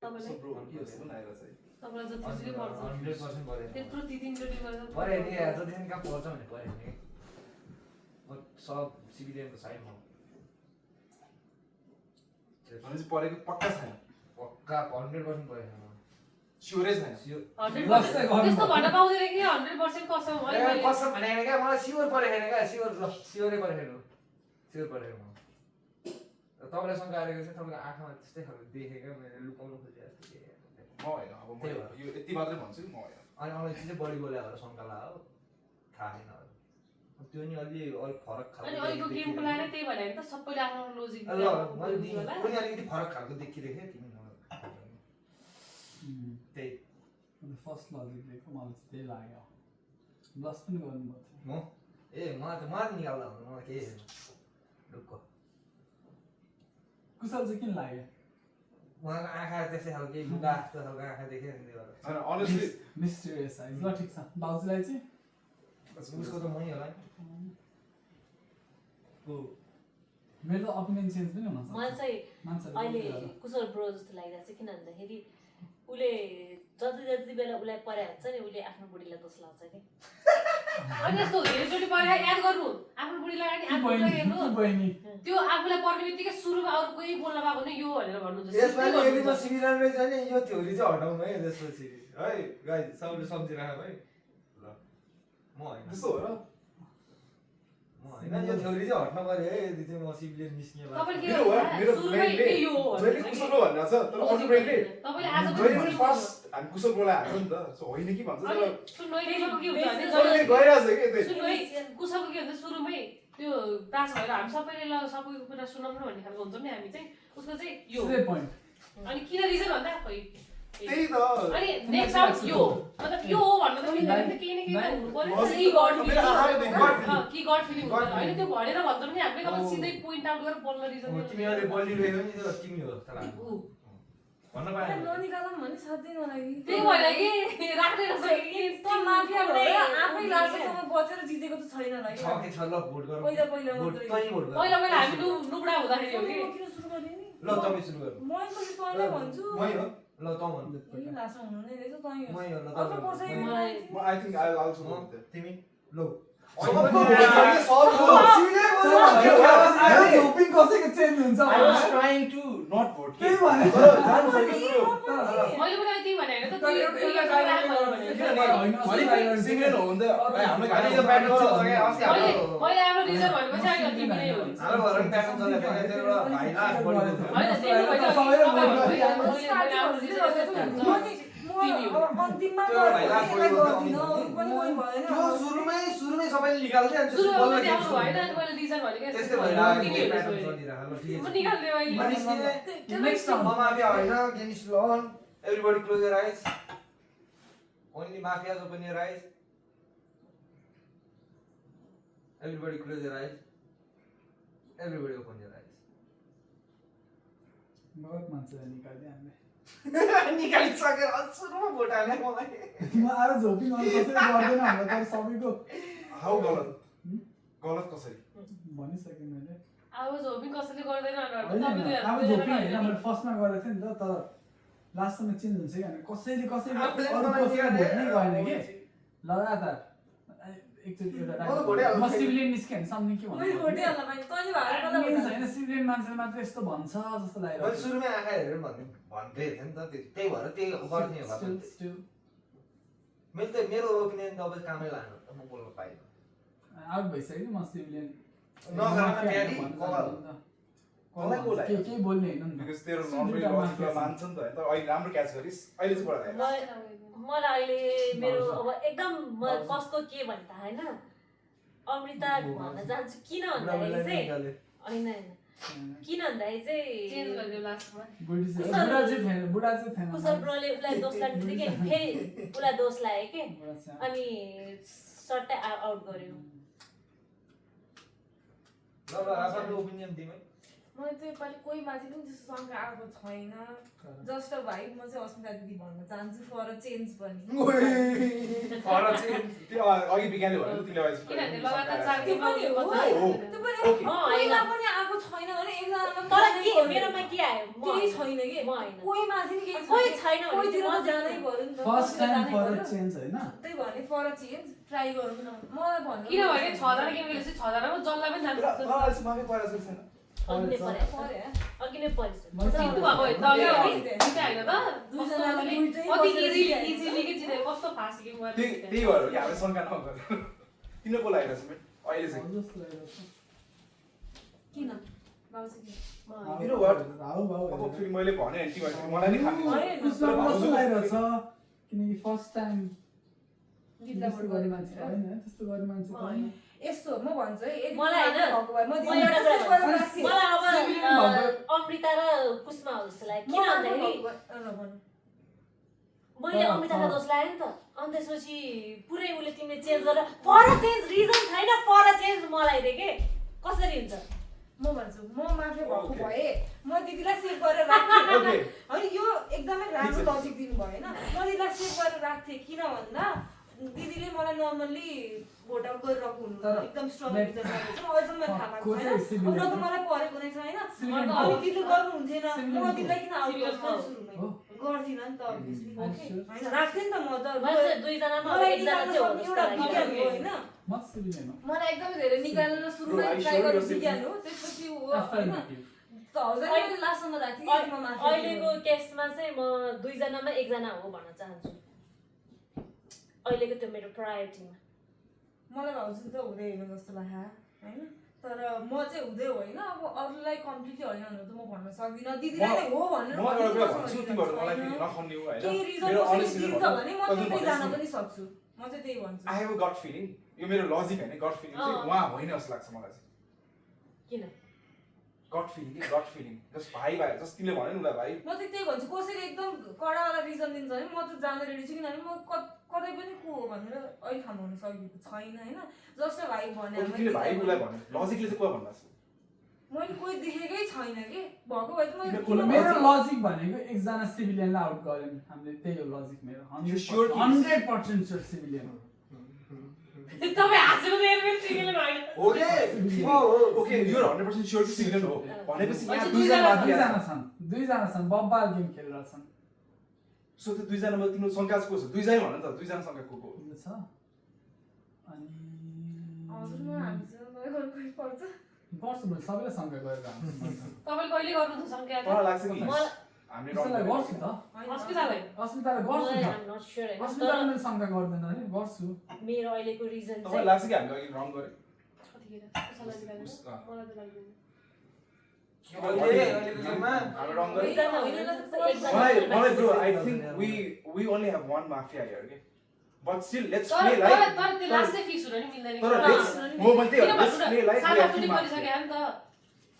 तपाईँलाई ब्रो भन्नु जस्तो पनि आइरहेछ है तपाईँलाई जतिसुकै पर्छ 100% परे त्यत्रो तिनचोटि गरेर परे नि जतिसम्म कहाँ पर्छ भने परे नि म सब सिभिलियनको साइडमा भनेपछि परेको पक्का छैन पक्का 100% परे स्योरै छैन त्यस्तो भन्न पाउँदैन कि 100% कसम कसम भने क्या मलाई स्योर परेन क्या स्योरै परेन स्योर परेन म तपाईँलाई शङ्का आएको छ तपाईँको आँखामा त्यस्तै खालको देखेँ क्या मैले लुकाउनु खोजेँ जस्तो म होइन अब म यो यति मात्रै भन्छु म होइन अनि अरूले चाहिँ बढी बोल्या भएर शङ्का लाग्यो थाहा छैन त्यो नि अलि अलिक फरक खालको अनि अहिलेको गेमको लागि त्यही भएर नि त सबैले आफ्नो लोजिक ल मैले पनि अलिकति फरक खालको देखिरहेको थिएँ त्यही फर्स्ट लजिक दिएको मलाई चाहिँ त्यही लाग्यो ब्लस पनि गर्नुपर्छ म मलाई त निकाल्दा हुन्छ मलाई केही छैन ढुक्क कुशल चाहिँ किन लाग्यो उहाँको आँखा त्यस्तै खालको लुगा जस्तो खालको आँखा देखेँ नि त्यो भएर होइन अनेस्टली मिस्टेरियस साइज ल ठिक छ बाउजीलाई चाहिँ उसको त मै होला नि मेरो त ओपिनियन चेन्ज पनि हुन मलाई चाहिँ मान्छेले अहिले कुशल ब्रो जस्तो लागिरहेको छ किन भन्दाखेरि उसले जति बेला उसलाई परे हुन्छ नि उसले आफ्नो बुढीलाई दोष लाउँछ कि अनि यस्तो धेरैचोटि परेर याद गर्नु आफ्नो बुढीलाई अनि आफ्नो बुढीलाई हेर्नु त्यो आफूलाई पर्ने बित्तिकै सुरुमा अरू कोही बोल्न पाएको भने यो भनेर भन्नु यसमा नि यदि म सिमिलर रहेछ नि यो थ्योरी चाहिँ हटाउनु है त्यसपछि है गाइस सबले सम्झिराख है ल म होइन त्यस्तो हो र म होइन यो थ्योरी चाहिँ हट्न पर्यो है यदि चाहिँ म सिभिलियन निस्किएला तपाईले मेरो हो मेरो सुरुमै ब्रेनले यो हो जहिले कुशल ब्रो भन्नु छ तर अरू ब्रेनले तपाईले आज जहिले पनि फर्स्ट हामी कुशल ब्रोलाई हाल्छ नि त सो होइन कि भन्छ तर सुन्नु है कुशलको के हुन्छ भने जहिले गइरहेछ कि त्यही सुन्नु है कुशलको के हुन्छ सुरुमै त्यो तास भएर हामी सबैले ल सबैको कुरा सुनाउँ न भन्ने खालको हुन्छ नि हामी चाहिँ उसको चाहिँ यो पोइन्ट अनि किन रिजन भन्दा खोइ त्यही त अनि नेक्स्ट आउट यो मतलब यो हो भन्नु त मिल्दैन नि केही न केही त हुनु पर्यो कि गड मेरो आँखाले देख्यो कि गड फिलिङ होइन त्यो भनेर भन्छ नि हामीले अब सिधै पोइन्ट आउट गरेर बोल्न रिजन तिमीहरूले बोलिरहेको नि त्यो तिमी हो तर भन्न पाएन ननिकालौँ भने साध्यै नलागि त्यही भएर कि राख्दै रहेछ कि त माफिया भएर आफै लास्टसम्म बचेर जितेको त छैन होला छ कि कि छ ल भोट गरौँ पहिला पहिला भोट मात्रै तै भोट गर पहिला पहिला हामी लुबडा हुँदाखेरि हो कि म किन सुरु गर्ने नि ल तपाईँ सुरु गर्नु म पनि तँलाई भन्छु मै हो ल तँ भन्नु ए लास्टमा हुनु नै रहेछ तँ मै हो ल अर्को तपाईँ पर्छ मलाई म I think I also know तिमी ल होपिङ कसैको चेन्ज हुन्छ I was trying to not vote. त्यही भने जान्छ कि ब्रो मैले पनि त्यही भने होइन त तर एउटा सिग्नल हो भने हाम्रो अनि यो प्याटर्न चल्छ क्या अस्ति मैले हाम्रो मैले आफ्नो रिजन भनेपछि अहिले तिमी नै हो हाम्रो घरमा प्याटर्न चल्यो भने त्यहाँबाट भाइ लास्ट बढी होइन त्यही भएर मैले अन्तिममा त्यो भाइ लास्ट बढी गर्दिन अरू पनि कोही भएन त्यो सुरुमै सबैले निकाल्थे अनि त्यसपछि सुरुमा बल्ल पनि गेम आउनु भएन अनि मैले रिजन भनेको त्यस्तै भएर तिमी प्याटर्न हो चलिरहेको ल ठिकै म छ निकाल्दियो अहिले नेक्स्ट म माफिया होइन game is on everybody close your eyes only mafias open your eyes everybody close your eyes everybody open your eyes बहुत मान्छेलाई निकाल्दै हामीले निकालिसकेर सुरुमा भोट हाले मलाई म आएर झोपिङ अरू कसैले गर्दैन हाम्रो तर सबैको हाउ गलत गलत कसरी भनिसकेँ मैले आवाज हो पनि कसैले गर्दैन होइन अब झोपिङ होइन मैले फर्स्टमा गरेको थिएँ नि त तर लास्टमा चेन्ज हुन्छ कि कसैले कसैले अरू कसैले भोट नै गरेन कि लगातार एकचोटि एउटा म सिभिलियन निस्केँ भने सम्झिङ के मैले भोटिहाल्न पाएँ तैँले भएर मलाई भोट होइन सिभिलियन मान्छेले मात्र यस्तो भन्छ जस्तो मैले लागिरहेको सुरुमै आँखा हेरेर भन्दै थिएँ नि त त्यही भएर त्यही गर्ने होला मेरो ओपिनियन त अब कामै लाग्नु त म बोल्न पाइनँ आउट भइसक्यो म सिभिलियन केही बोल्ने होइन नि बिकज तेरो नर्मली लजिकलाई मान्छ नि त हैन तर अहिले राम्रो क्याच गरिस् अहिले चाहिँ बढा मलाई अहिले मेरो अब एकदम कस्तो के भन्छ हैन अमृता भन्न चाहन्छु किन भन्दाखेरि चाहिँ होइन किन भन्दाखेरि चेन्ज चाहिँ गरिदियो लास्टमा बुढा चाहिँ थिएन कुशल ब्रोले उसलाई दोष लाग्दिकै फेरि उसलाई दोष लाग्यो के अनि सट्टै आउट गर्यो ल आफ्नो ओपिनियन दिमै मलाई त योपालि कोही माथि पनि त्यस्तो शङ्का आएको छैन जस्ट भाइ म चाहिँ अस्मिता दिदी भन्न चाहन्छु फर अ चेन्ज पनि त्यो अघि विज्ञानले भन्यो तिमीले किनभने लगातार 4 त्यो पनि हो त्यो पनि कोहीमा पनि आएको छैन भने एकजनामा तर के मेरोमा के आयो केही छैन कि म हैन कोही माथि नि केही कोही छैन भने कोहीतिर म त जानै पर्यो नि त फर्स्ट टाइम जानै फर पर्यो। चेन्ज हैन त्यही भने फर अ चेन्ज ट्राई गरौँ न मलाई भन्नु किनभने 6 जना केमिकल चाहिँ 6 जनामा जसलाई पनि जान्छ माफी परेको छैन अघि नै परे पर्यो अघि नै परिस चिन्नु भएको हो त दुईटा हैन त दुईजनाले दुईटै अति बसेर इजिली के जिते कस्तो फास्ट गेम त्यही भएर कि हामीले शङ्का नगर किनको लागिरहेछ मैले अहिले चाहिँ जस्तो लागिरहेछ किन बाबु चाहिँ You know what? हाउ भाउ अब फेरि मैले भने नि तिमीहरूले मलाई नि खानु कस्तो लागिरहेछ किनकि फर्स्ट टाइम दिदीलाई त्यस्तो भोट गर्ने गर्ने मान्छे मान्छे होइन त्यस्तो गर्ने मान्छे त होइन यस्तो म भन्छु है यदि मलाई हैन, भएको भए म म दिदीलाई एउटा त्यसै कुरा गरेर भन्छु। राख्थेँ। मलाई अब अमृता र पुष्पमा हो जस्तो लाग्यो किन भन्दाखेरि मैले अमृतालाई दोष लाग्यो नि त अनि त्यसपछि पुरै उसले तिमीले चेन्ज गरेर फर चेन्ज रिजन छैन फर चेन्ज मलाई दिए के कसरी हुन्छ म भन्छु म माफी भएको Okay. भए म दिदीलाई सेभ गरेर राख्थेँ Okay. होइन यो एकदमै राम्रो लजिक दिनु भयो होइन म दिदीलाई सेभ गरेर राख्थेँ किन भन्दा दिदीले मलाई नर्मल्ली भोट आउट गरिरहेको हुनु तर एकदम स्ट्रङ let- रिजन गरेको छ अहिलेसम्म मैले थाहा को पाएको चाहिँ छैन civilian अब हो? त मलाई परेको नै छैन Civilian अनि को? दिदीले गर्नुहुन्थेन Civilian म को? दिदीलाई किन आउट Civilian गर्छु को? सुरुमै हो? गर्थिनँ नि त obviously, I'm okay? sure. होइन राख्थेँ नि त म त मैले चाहिँ दुईजनामा अब मलाई एकजना चाहिँ हो निकाल्न जस्तो एउटा लाग्यो विज्ञान हो होइन म सिभिलियन हो मलाई एकदमै धेरै निकाल्न सुरुमै Bro, I ट्राई sure गर्नु you're विज्ञान हो त्यसपछि ऊ होइन Affirmative. त हजुर मैले लास्टसम्म राख्थेँ कि म माथि अहिलेको केसमा चाहिँ म दुईजनामा एकजना हो भन्न चाहन्छु अहिलेको त्यो मेरो प्रायोरिटीमा मलाई भाउजू त हुँदै होइन जस्तो लाग्यो होइन तर म चाहिँ हुँदै होइन अब अरूलाई कम्प्लिटली होइन भनेर त म भन्न सक्दिनँ दिदीलाई नै हो भनेर म एउटा कुरा भन्छु तिमीहरू मलाई फेरि नखन्ने हो केही होइन रिजन मेरो कसैले honest reason दिन्छ भने म भन्नु। त्यतै जान कसले पनि सक्छु म चाहिँ त्यही भन्छु I have a gut feeling यो मेरो लजिक होइन गट फिलिङ चाहिँ उहाँ होइन जस्तो लाग्छ मलाई चाहिँ किन गट फिलिङ जस्ट भाइ जस्ट तिमीले भन्यो नि उसलाई भाइ म चाहिँ त्यही भन्छु कसैले एकदम कडावाला रिजन दिन्छ भने म त जान रेडी छु किनभने म कतै पनि को हो भनेर अहिले थाहा हुन सकेको छैन होइन जस्तो भाइ भने तिमीले भाइ उसलाई भन्यो लजिकले चाहिँ को भन्नुहोस् मैले कोही देखेकै छैन कि भएको भए त मैले तिमीले किन मेरो भन्छु? लजिक भनेको एकजना सिभिलियनलाई आउट गर्यो नि हामीले त्यही हो लजिक मेरो You sure कि- 100% स्योर सिभिलियन हो तपाईँ हाँसेको देखेर मेरो सिमिलर होइन ओके यु आर 100% स्योर कि सिभिलियन हो भनेपछि यहाँ दुईजना दुईजना छन् बब्बाल गेम खेलेर छन् सो त्यो दुईजनामा तिम्रो शङ्का को छ दुईजना भन त दुईजना शङ्का को यो छ अनि हजुर म हामीसँग गएर कोही पर्छ गर्छु मैले सबैलाई शङ्का गरेर आउँछु तपाईँले कहिले गर्नुहुन्छ सङ्ख्या मलाई लाग्छ कि मलाई हामीले त्यसलाई गर्छु त अस्पताललाई अस्मितालाई गर्छु I'm त not sure होइन। अस्मितालाई तर मैले शङ्का गर्दैन है गर्छु मेरो अहिलेको रिजन तपाईँलाई चाहिँ लाग्छ कि हामीले अघि रङ गरे कतिखेर कसैलाई चाहिँ लाग्दैन? मलाई त लाग्दैन हामी रङ गरे दुईजना होइन र जस्तो एकजना मलाई bro I maximum। Think we only have one mafia here के बट स्टिल लेट्स तर प्ले तर लाइक तर त्यो लास्ट चाहिँ फिक्स हुन नि मिल्दैन तर लेट्स म मैले त्यही हो लेट्स प्ले लाइक वी सादा हैव पनि टु गरिसके माफिया नि त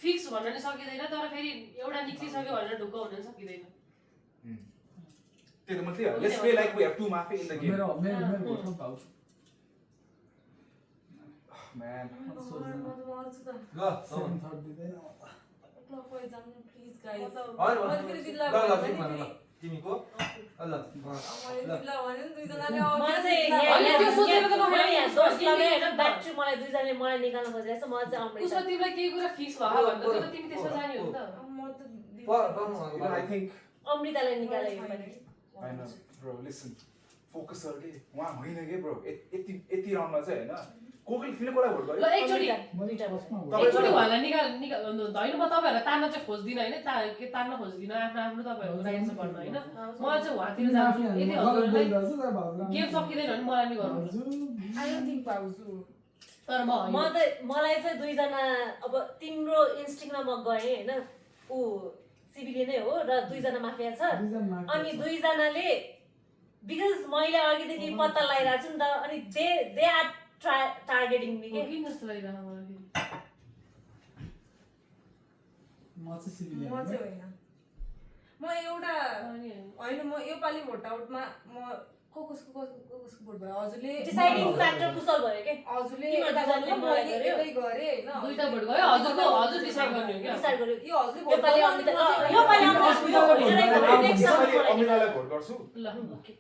फिक्स भन्न नि सकिँदैन तर फेरि एउटा निक्लिसक्यो भनेर ढुक्क हुन नि सकिँदैन त्यही त म त्यही हो let's play like we have two mafia in the game मेरो मेरो मेरो भोट भाउ म्यान म त मर्छु त 7:30 दिँदैन ल कोही जानु प्लिज गाइस म त- मैले फेरि दिदीलाई भने नि फेरि तिमीको ल मैले दिदीलाई भने नि दुईजनाले मलाई चाहिँ obviously यहाँ- होइन, त्यो सोचेर त नभए यहाँ नि। दोष लगायो होइन, back to मलाई दुईजनाले मलाई निकाल्न खोजिरहेछ म चाहिँ उसमा अमृता तिमीलाई केही कुरा फिक्स भयो भन्दा त तिमी त्यसमा जाने हो नि त म त You know, I think अमृतालाई निकाल्यो यो पनि I know, bro. Listen, focus गर के वहाँ होइन के bro. यति राउन्डमा चाहिँ होइन कोले किन कोलाई भोट ल गर्यो एकचोटि मैले फर्स्टमा भोट एकचोटि उहाँलाई निकाल होइन म तपाईँहरूलाई तान्न चाहिँ खोज्दिनँ होइन के तान्न खोज्दिनँ आफ्नो आफ्नो तपाईँहरूको राइट छ भन्नु होइन मलाई चाहिँ उहाँतिर जान्छु यदि हजुरहरूलाई गेम सकिँदैन भने मलाई नि गर्नु आई डोन्ट थिंक भाउजू तर म होइन। मलाई चाहिँ दुईजना अब तिम्रो इन्स्टिङमा म गएँ होइन ऊ सिभिलियन नै हो र दुईजना माफिया छ अनि दुईजनाले बिकज मैले अघिदेखि पत्ता लगाइरहेको छु नि त अनि दे आर टार्गेटिङ मी के किन जस्तो लागिरहेको मलाई फेरि म चाहिँ सिभिलियन म चाहिँ होइन म एउटा अनि होइन म योपालि भोट आउटमा म कसको बोर्ड भयो हजुरले डिसाइडिङ फ्याक्टर कुशल भयो के हजुरले तिम्रो यता दुईजनाले गर्नु मलाई मैले गर्यो। यतै गरे हैन दुईटा भोट गयो हजुर डिसाइड गर्ने हो क्या डिसाइड गर्यो यो हजुरले यो पालि अमृतालाई भोट गर्छु ल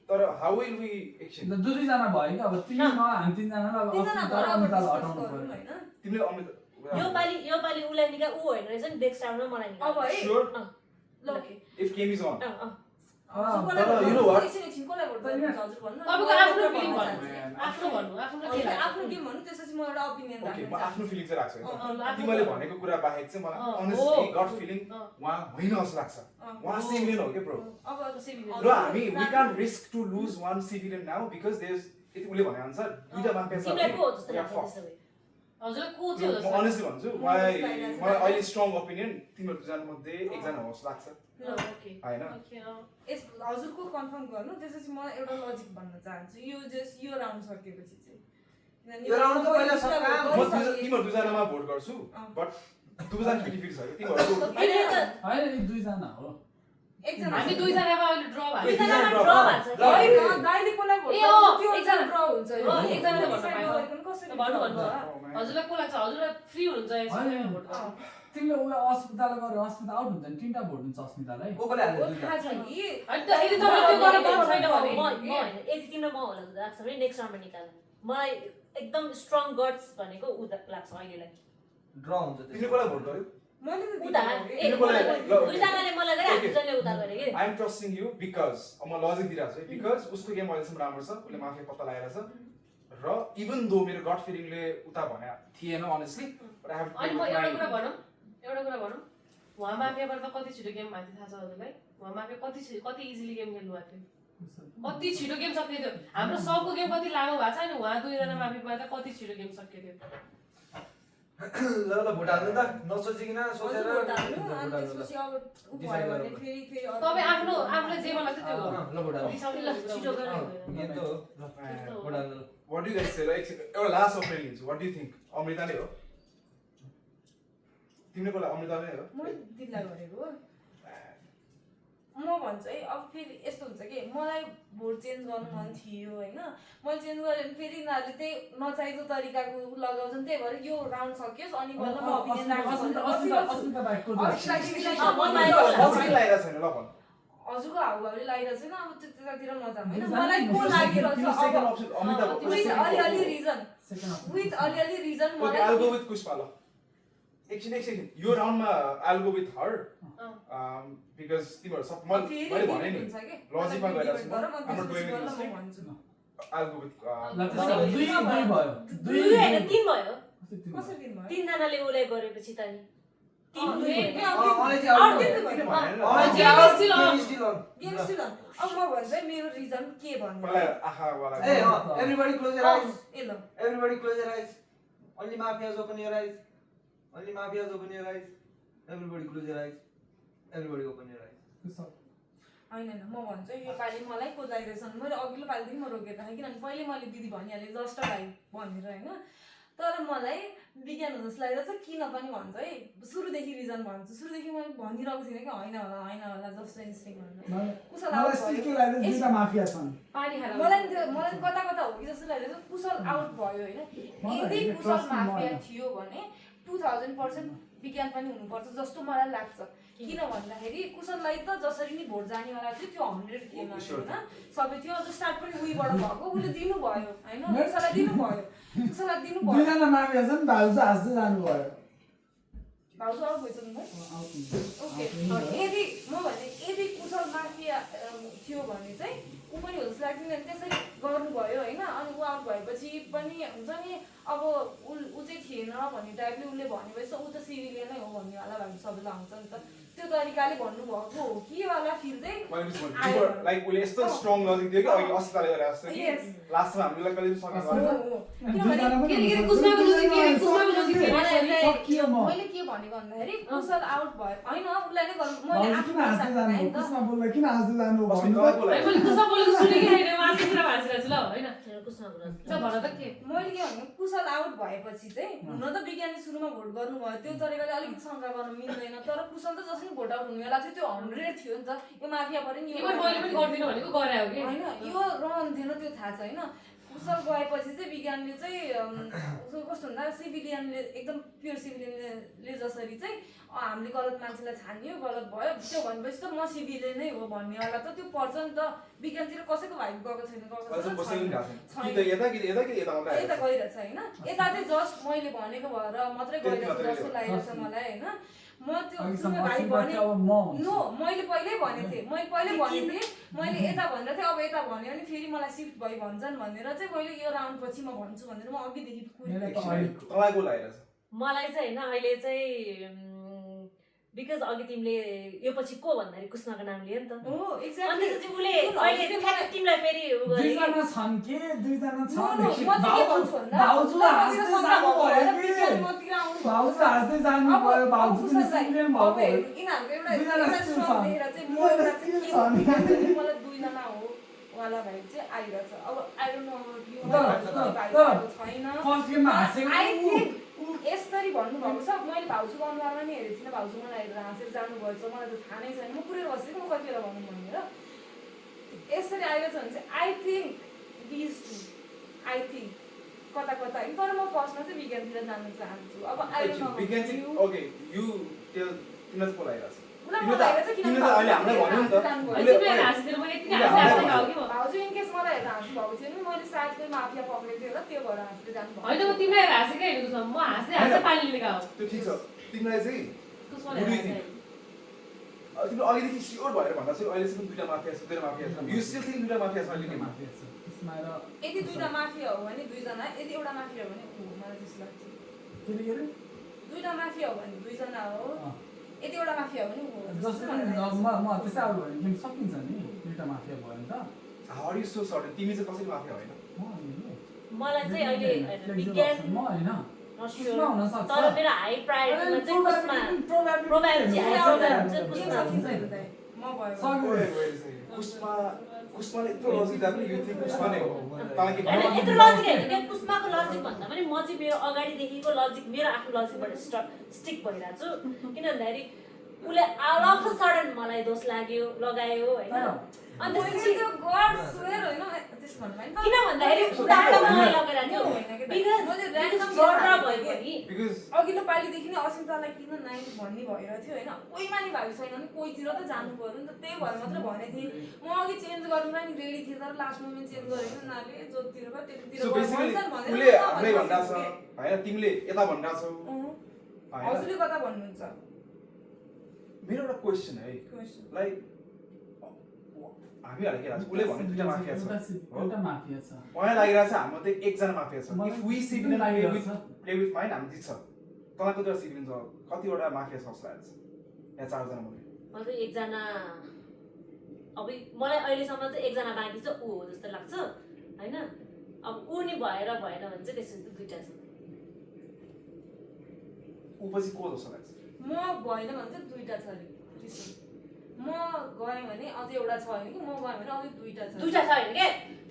तर हाउ विल वी एक्सचेन्ज दुईजना भयो कि अब तिमीमा हामी तिनजनालाई अब तिनजना अस्मिता र अमितालाई हटाउनु गरौँ पर्यो हैन तिमीले अमृता यो पालि उसलाई निका ऊ होइन रहेछ नि नेक्स्ट राउन्डमा मलाई निका अब है Sure. ल if game is on हजुर you know what? एकछिन कसलाई भोट गर्नु हजुर भन्नु तपाईको आफ्नो फिलिङ भन्नु आफ्नो भन्नु आफ्नो के हजुर, लाग्छ आफ्नो गेम भन्नु त्यसपछि म एउटा ओपिनियन ओके म राख्छु आफ्नो फिलिङ चाहिँ राख्छु है आफ्नो- तिमीले भनेको कुरा बाहेक चाहिँ मलाई हो। अनेस्टली गट फिलिङ अँ। उहाँ होइन जस्तो लाग्छ उहाँ सिभिलियन हो के ब्रो अब सिभिलियन। र हामी we can't risk to lose one civilian now because there is यति उसले भने अनुसार दुईटा मान्छे छ तिमीलाई को हो जस्तो we are लाग्छ fucked. त्यसो भए हजुरलाई को थियो म जस्तो अनेस्टली भन्छु मलाई अहिले स्ट्रङ ओपिनियन तिमीहरू दुईजना मध्ये एकजना हो जस्तो लाग्छ ओके होइन ओके हजुरको कन्फर्म गर्नु त्यसपछि म एउटा लजिक भन्न चाहन्छु यो जस्ट यो राउन्ड सकेपछि चाहिँ किनभने यो round त पहिला दुईटा सक्का, vote म गरिसके- तिमीहरू दुईजनामा भोट गर्छु बट दुईजना फिटी छ कि तिमीहरूको होइन यो त होइन यी दुईजना हो एकजना हामी दुईजनामा अहिले ड्र भएको दुईजनामा draw ड्र भएको भएको छ होइन दाइले कसलाई भोट ए, गर्छ अँ, त्यो एकजना एकजना ड्र हुन्छ यो। अँ, एकजना त भन्न Decide पाएन। नगरिकन कसरी भन्नु draw भन्नु। हुन्छ? हजुरलाई को लाग्छ हजुरलाई फ्री हुनुहुन्छ यसमा होइन। भोट गर्नु तिमीले उसलाई अस्मितालाई गर्यो अस्मिता आउट हुन्छ नि तिनवटा भोट हुन्छ अस्मितालाई कोले हाल्यो भोट दुईटा थाहा छ नि अनि त यदि तपाईँ त्यो गरेर दिनु छैन भने म होइन यदि तिम्रो म होला जस्तो लाग्छ भने नेक्स्ट राउन्डमा निकाल्नु मलाई एकदम स्ट्रङ गट्स भनेको उ लाग्छ अहिलेलाई ड्र हुन्छ तिमीले त्यो कसलाई भोट गर्यो मैले त उता दिनु ए तिमीले मलाई ल- दुईजनाले मलाई गरे Okay. दुईजनाले उता गरे कि I am trusting you because म लजिक दिइरहेको छु है बिकज उसको गेम अहिलेसम्म राम्रो छ उसले माफिया पत्ता लगाएर छ र इभन दो मेरो गट फिलिङले उता भने थिएन अनेस्टली बट आई अनि म एउटा कुरा भनौँ उहाँ माफियाबाट त कति छिटो गेम भएको थियो थाहा छ हजुरलाई उहाँ माफिया कति इजिली गेम खेल्नु भएको थियो कति छिटो गेम सकिएको थियो हाम्रो सबको गेम कति लामो भएको छ अनि उहाँ दुईजना माफियाबाट त कति छिटो गेम सकिएको थियो ल भोट हाल्नु त नसोचिकन सोचेर हजुर भोट हाल्नु भोट अनि हाल्नु ल त्यसपछि अब उ Decide भयो भने गरौँ। फेरि अरू- तपाईँ आफूलाई जे मन लाग्छ त्यो गर्नु ल भोट हाल्नु रिसाउने ल छिटो गरेर गेम त हो ल भोट हाल्नु ल what do you guys say like एउटा लास्ट ओपिनियन लिन्छु what do you think Amrita नै हो तिमीले कसलाई अमृता नै हो म दिदीलाई गरेको म भन्छु है अब फेरि यस्तो हुन्छ कि मलाई भोट चेन्ज गर्नु मन थियो होइन मैले चेन्ज गरेँ भने फेरि यिनीहरूले त्यही नचाहिँदो तरिकाको लगाउँछन् त्यही भएर यो राउन्ड सकियोस् अनि बल्ल म ओपिनियन राख्छु भनेर बसिरहेको छु। अस्मिता बाहेकको अस्मिता दिदीलाई अँ, म बाहिर हजुरको होला। पछि लागिरहेको छैन ल भन हाउभाउले लागिरहेको छैन अब त्यतातिर नजाऊँ होइन जानु मलाई को नि, लागिरहेछ तिम्रो सेकेन्ड अप्सन अमृता अँ, भयो विथ अलिअलि रिजन सेकेन्ड विथ अलिअलि reason okay I will go मलाई विथ पुष्पा ल एकछिन यो राउन्डमा I will go with her because तिमीहरू सब मैले भने नि लजिकमा गएर छु I'm not doing it this way. I will go with ल त्यसो भए दुई भयो दुई होइन तिन भयो कसरी दिनु भयो तिनजनाले उसलाई गरेपछि त नि तिन दुई ए, भयो। अले अँ, चाहिँ त्यो आउट त तिमीले भयो। भनेन अँ, ल game is still on. Still on game still on अब म भन्छु है मेरो रिजन के भन्नु मलाई आहा वाला ए एभ्रीबडी क्लोज योर आइज ए ल एभ्रीबडी क्लोज योर आइज only mafias open your eyes only mafias open your eyes everybody close your eyes everybody open your eyes होइन होइन म भन्छु यो पालि मलाई को लागिरहेछ मैले अघिल्लो पालिदेखि म रोकेको थिएँ किनभने पहिले मैले दिदी भनिहालेँ जस्ट भाइ भनेर होइन तर मलाई विज्ञान हो जस्तो लागिरहेछ किन पनि भन्छ है सुरुदेखि रिजन भन्छु सुरुदेखि मैले भनिरहेको थिइनँ कि होइन होला जस्तो इन्स्टिङ भनेर कुशल मलाई आउट स्टिल के भयो लाग्दैन दुईटा माफिया छन् पानी खाएर मलाई कता कता हो कि जस्तो लागिरहेछ कुशल आउट भयो होइन यदि कुशल माफिया थियो भने 2000% विज्ञान पनि हुनुपर्छ जस्तो मलाई लाग्छ किन भन्दाखेरि कुशललाई त जसरी नि भोट जानेवाला थियो त्यो 100 थिएन होइन सबै थियो अझ स्टार्ट पनि उहीबाट भएको उसले दिनुभयो होइन कुशललाई दिनुभयो दुईजना माफिया छन् भाउजू हाँस्दै जानुभयो भाउजू आउट भइसक्नु भयो ओके यदि म भने यदि कुशल माफिया थियो भने चाहिँ ऊ पनि हो जस्तो लाग्दैन त्यसरी गर्नुभयो होइन अनि ऊ आउट भएपछि पनि हुन्छ नि अब ऊ चाहिँ थिएन भन्ने टाइपले उसले भनेपछि ऊ त सिभिलियनै हो भन्नेवाला भाइ सबैलाई आउँछ नि त त्यो तरिकाले भन्नुभएको हो कि वाला फिल चाहिँ लाइक उसले यस्तो स्ट्रङ लजिक दियो कि अघि अस्ताले गरेर जस्तो कि Yes. लास्टमा हामीलाई कहिले सकेन सकियो म मैले के भनेको भन्दाखेरि कुशल आउट भयो होइन उसलाई नै गर्नु मैले भाउजू किन हाँस्दै जानु आफू कुसमा बोल्दा किन हाँस्दै जानु अस्मिता बोलायो। मैले कुसमा बोलेको सुनेकै होइन म आफ्नो कुरा भाँचिरहेको छु ल होइन कुसमा कुशलको कुरा ल भन त के मैले के भने कुशल आउट भएपछि चाहिँ हुन त विज्ञानले सुरुमा भोट गर्नुभयो त्यो तरिकाले अलिकति शङ्का गर्न मिल्दैन तर कुशल त जसरी भोट आउट हुनेवाला थियो त्यो 100 थियो नि त यो माफिया पऱ्यो नि इभन मैले पनि गर्दिनँ भनेको गरे हो कि होइन यो रहन थिएन त्यो थाहा छ होइन कुशल गएपछि चाहिँ विज्ञानले चाहिँ कस्तो भन्दा सिभिलियनले एकदम प्योर सिभिलियनले जसरी चाहिँ हामीले गलत मान्छेलाई छानियो गलत भयो त्यो भनेपछि त म सिभिलियन नै हो भन्नेवाला त त्यो पर्छ नि त विज्ञानतिर कसैको भाइ गएको छैन यता गइरहेछ होइन यता चाहिँ जस्ट मैले भनेको भएर मात्रै गइरहेछ जस्तो लागिरहेछ मलाई होइन म त्यो भाइ भने नो मैले पहिल्यै भनेको थिएँ मैले यता भनेर थिएँ अब यता भन्यो भने फेरि मलाई सिफ्ट भयो भन्छन् भनेर चाहिँ मैले यो राउन्ड पछि म भन्छु भनेर म अघिदेखि मलाई चाहिँ होइन अहिले चाहिँ बिकज अघि तिमीले यो पछि को भन्दाखेरि कुष्माको नाम लियो नि त हो अनि एक्ज्याक्टली त्यसपछि उसले अहिले तिमीलाई फेरि दुईजना छन् के दुईजना छन् म चाहिँ के भन्छु भन्दा भाउजू हाँस्दै जानु भयो कि भाउजू हाँस्दै जानु भयो भाउजू पनि सिभिलियन भएको हो यिनीहरूको एउटा स्ट्रङ देखेर चाहिँ म एउटा चाहिँ मलाई दुईजना हो वाला भाइ चाहिँ आइरहेछ अब I don't know about you छैन फर्स्ट गेममा हाँसेको आई थिंक यसरी भन्नुभएको छ मैले भाउजूको अनुहारमा नि हेरेको थिइनँ भाउजू मलाई हेरेर हाँसेर जानुभएछ मलाई त थाहा नै छैन म पुरै बसेको म कति बेला भनौँ भनेर यसरी आइरहेछ भने चाहिँ I think these two I think कता कता होइन तर म फर्स्टमा चाहिँ विज्ञानतिर जान चाहन्छु अब आई डोन्ट नो विज्ञान चाहिँ ओके यु टेल किन चाहिँ बोलाइरहेछ भाउजू इनकेस मलाई हेरेर हाँस्नु भएको थियो नि मैले सायद कोही माफिया पक्रेको थियो होला त्यो भएर हाँस्दै जानु होइन म तिमीलाई हाँसेकै हेरेको छु म हाँस्दै पानी लिएको हो त्यो ठिक छ तिमीलाई चाहिँ तिम्रो अघिदेखि स्योर भएर भन्दा चाहिँ अहिलेसम्म दुईटा माफिया छ यु स्टिल थिङ्क दुईटा माफिया छ अहिले माफिया छ त्यसमा र यदि दुईटा माफिया हो भने दुईजना यदि एउटा माफिया हो भने मलाई त्यस्तो लाग्छ के दुईटा माफिया हो भने दुईजना हो यदि एउटा माफिया हो भने जस्तै म त्यसै अब भने गेम सकिन्छ नि दुईटा माफिया भयो नि त how are you so sure तिमी चाहिँ कसरी माफिया होइन मलाई चाहिँ अहिले विज्ञान म हैन नस्योर तर मेरो हाई प्रायोरिटीमा चाहिँ कुष्मा प्रोबेबिलिटी हाई प्रायोरिटी चाहिँ कुष्मा म भयो कुष्माले यत्रो लजिक दिए पनि यो थिङ कुष्मा नै हो ताकि यत्रो लजिक हैन के कुष्माको लजिक भन्दा पनि म चाहिँ मेरो अगाडिदेखिको लजिक मेरो आफ्नो लजिकबाट स्टिक भइरहेको छु किन भन्दाखेरि उसले आउट अफ द सडन मलाई दोष लाग्यो लगायो हैन अनि त्यसपछि त्यो गड स्वेयर होइन त्यस भन्नु हैन किन भन्दाखेरि उदाहरणमा मलाई लगाइराख्यो बिकज जर्डा भयो नि बिकज अघिल्लो पालिदेखि नै असितालाई किन नाइन भन्ने भइरहेको थियो होइन कोहीमा नि भएको छैन नि कोहीतिर त जानु पर्यो नि त त्यही भएर मात्र भनेको थिएँ म अघि चेन्ज गर्नुलाई नि रेडी थिएँ तर लास्ट मोमेन्ट चेन्ज गरेको नाले जोतिर भयो त्यतिर सो बेसिकली उले हाम्रै भन्दा छ हैन तिमीले यता भन्दा छौ हजुरले कता भन्नुहुन्छ मेरो एउटा क्वेशन है लाइक हामीहरुले के लाग्छ उले भने दुईटा माफिया छ एउटा माफिया छ मलाई लागिरहेछ हाम्रो त एकजना माफिया छ if we civilian play with mind हामी जित्छ तपाईको त सिभिलियन छ कतिवटा माफिया छ जस्तो लाग्छ या चारजना मात्रै मलाई एकजना अब मलाई अहिलेसम्म चाहिँ एकजना बाँकी छ ऊ हो जस्तो लाग्छ हैन अब ऊ नि भएर भएन भने चाहिँ त्यसपछि दुईटा छ ऊ पछि को जस्तो लाग्छ म भएन भने चाहिँ दुईटा छ अरे म गएँ भने अझै एउटा छ होइन कि म गएँ भने अझै दुईटा छ दुईटा छ हैन के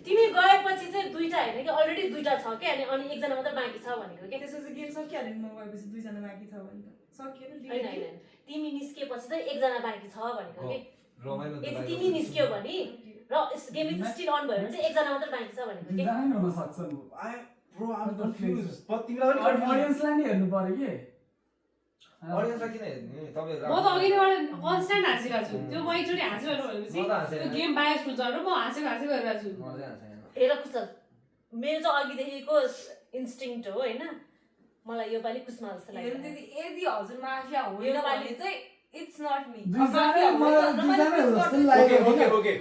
तिमी गएपछि चाहिँ दुईटा हैन कि अलरेडी दुईटा छ के अनि एकजना मात्र बाँकी छ भनेको के त्यसपछि गेम सकिहाल्यो नि म गएपछि दुईजना बाँकी छ भने त सकियो नि हैन हैन तिमी निस्केपछि चाहिँ एकजना बाँकी छ भनेको के रमाइलो यदि तिमी निस्क्यौ भने र गेम इज स्टिल अन भयो भने चाहिँ एकजना मात्र बाँकी छ भनेको के दुईजना नै हुन सक्छ I bro I am confuse but तिमीलाई पनि अडियन्सलाई नि हेर्नु पर्यो के अडियन्सलाई किन हेर्ने तपाईहरु म त अघिबाट कन्स्ट्यान्ट हाँसिरहेको छु त्यो म एकचोटि हाँसिरहेको भनेपछि त्यो गेम बायस हुन्छ र म हाँसेको गरिरहेको छु मजा आउँछ हेर कुशल मेरो चाहिँ अघिदेखिको इन्स्टिङ्क्ट हो हैन मलाई यो पालि कुस्मा जस्तो लाग्यो दिदी यदि हजुर माफिया होइन भने चाहिँ it's not me okay okay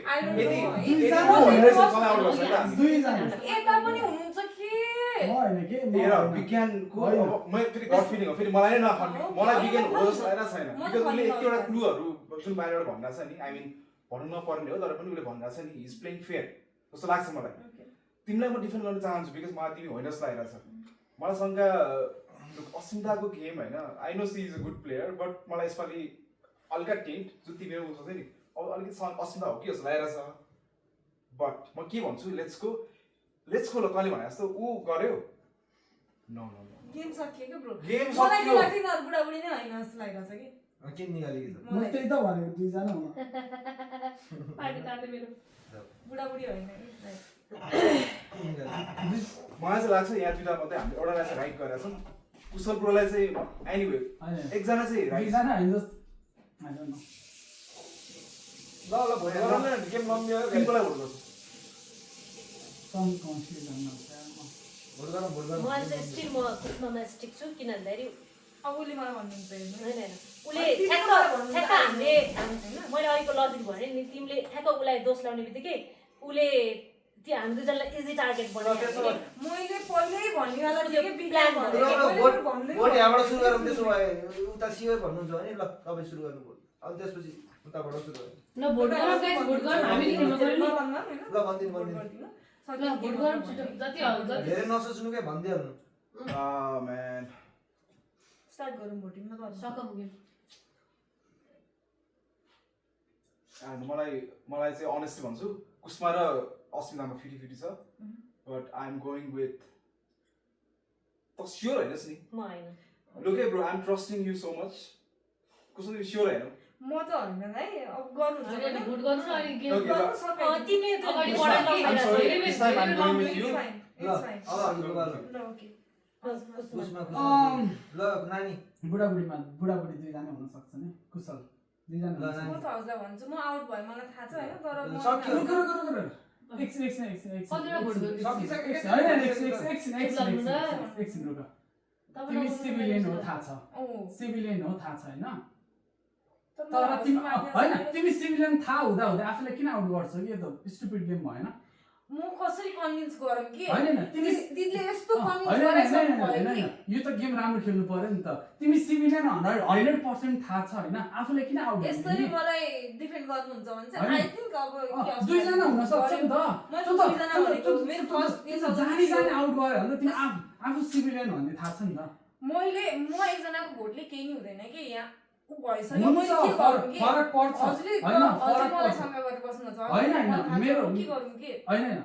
यता पनि हुनुहुन्छ के हेर विज्ञानको म फेरि गट फिलिङ हो फेरि मलाई नै नखन्ने मलाई विज्ञान हो जस्तो लागेको छैन बिकज उसले एक एउटा क्लुहरू जुन बाहिरबाट भनिरहेको छ नि आई मिन भन्नु नपर्ने हो तर पनि उसले भनिरहेको छ नि हि इज प्लेइङ फेयर जस्तो लाग्छ मलाई तिमीलाई म डिफेन्ड गर्न चाहन्छु बिकज मलाई तिमी होइन जस्तो लागिरहेको छ मलाई शङ्का अस्मिताको गेम होइन I know she is a good player but मलाई यसपालि हल्का टेन्ट जुन तिमीहरू हुन्छ नि अब अलिकति अस्मिता हो कि जस्तो लागिरहेको छ बट म के भन्छु लेट्स गो लेट्स खोल तैँले भने जस्तो ऊ गर्यो नो नो नो गेम सकियो क्या ब्रो गेम मलाई सक्यो के लाग्छ नि बुढाबुढी नै होइन जस्तो लागिरहेछ कि किन निकालेको छ म त्यही त भनेको दुईजना हुन पार्टी ताते मेरो बुढाबुढी होइन किन निकालेको मलाई चाहिँ लाग्छ यहाँ दुईटा मात्रै हामीले एउटालाई चाहिँ राइट गरेका छौँ कुशल ब्रोलाई चाहिँ एनिवे एकजना चाहिँ राइट दुईजना होइन जस्तो I don't know. ल भोलि गरौँ न गेम लम्बियो सिम्पललाई भोट गर्छु Some confusion now. भोलि गरौँ मलाई चाहिँ स्टिल म कुस्मामा स्टिक छु किन भन्दाखेरि अब उसले मलाई भन्नुहुन्छ हेर्नु होइन होइन उसले ठ्याक्क हामीले मैले अहिलेको लजिक भने नि तिमीले ठ्याक्क उसलाई दोष ल्याउने बित्तिकै उसले त्यो हामी दुईजनालाई इजी टार्गेट बनाइहाल्यो मैले पहिल्यै भन्नेवाला थिएँ कि प्लान भोट यहाँबाट सुरु गरौँ त्यसो भए उता सियर भन्नुहुन्छ भने ल तपाईँ सुरु गर्नु भोट अनि त्यसपछि उताबाट सुरु गर्नु न भोट गरौँ गाइस भोट गरौँ हामीले खेल्नु पर्यो नि ल भनिदिनु भनिदिनु ल भोट गरौँ छिटो जति हुन्छ जति धेरै नसोच्नु क्या भनिदिइहाल्नु म्यान स्टार्ट गरौँ भोटिङ न गर्नु सकम गेम मलाई चाहिँ अनेस्टली भन्छु कुस्मा र अस्मितामा 50-50 छ but I am going with त स्योर हैनस् नि म होइन लुक है bro I am trusting you so much Kusma तिमी स्योर हैन म त होइन है अब गर्नुहुन्छ अनि भोट गर्नु न अनि गेम Okay, गर्नु सकाइ तिमीले त्यो अगाडि I'm बढाइ sorry, लगाइरहेको this time I'm going with you. It's fine ल इट्स फाइन अब हामी लु ल ओके कुसमा ल नानी बुढाबुढीमा बुढाबुढी दुईजना हुन सक्छ नि कुशल दुईजना ल, हुन सक्छ। म त हजुरलाई भन्छु म आउट भए मलाई थाहा छ होइन तर म सक्यो। रुक, रुक, रुक, रुक। एकछिन कतिवटा भोट गर्नु? सकिसक्यो एकछिन रुक तिमी सिभिलियन हो थाहा छ ओ सिभिलियन हो थाहा छ होइन तर तर तिमी होइन म तिमी सिभिलियन थाहा हुँदा हुँदै आफूलाई किन आउट गर्छौ कि यो त स्टुपिड गेम भएन कसरी कन्भिन्स गरौँ कि होइन होइन तिमी दिदीले यस्तो होइन, कन्भिन्स होइन, गराइसक्नु होइन, भयो होइन, कि यो त गेम राम्रो खेल्नु पर्यो नि त तिमी सिभिलियन 100% थाहा छ होइन आफूलाई किन आउट यसरी मलाई डिफेन्ड गर्नुहुन्छ भने चाहिँ होइन। आई थिंक अब के होस् दुईजना हुन सक्छ नि त मैले त्यो त- दुईजना त्यो त- भनेको त्यो- मेरो त्यो- फर्स्ट त्यो त जानी जानी आउट गऱ्यो भने त तिमी आफू सिभिलियन भन्ने थाहा छ नि त म एकजनाको भोटले केही नि हुँदैन कि यहाँ ऊ भइसक्यो हुन्छ, मैले के गरौँ कि फरक पर्छ हजुरले होइन हजुर फरक मलाई पर्छ शङ्का गरेर बस्नुहुन्छ होइन, होइन, मलाई थाहा छ, मेरो- म के गरौँ कि होइन होइन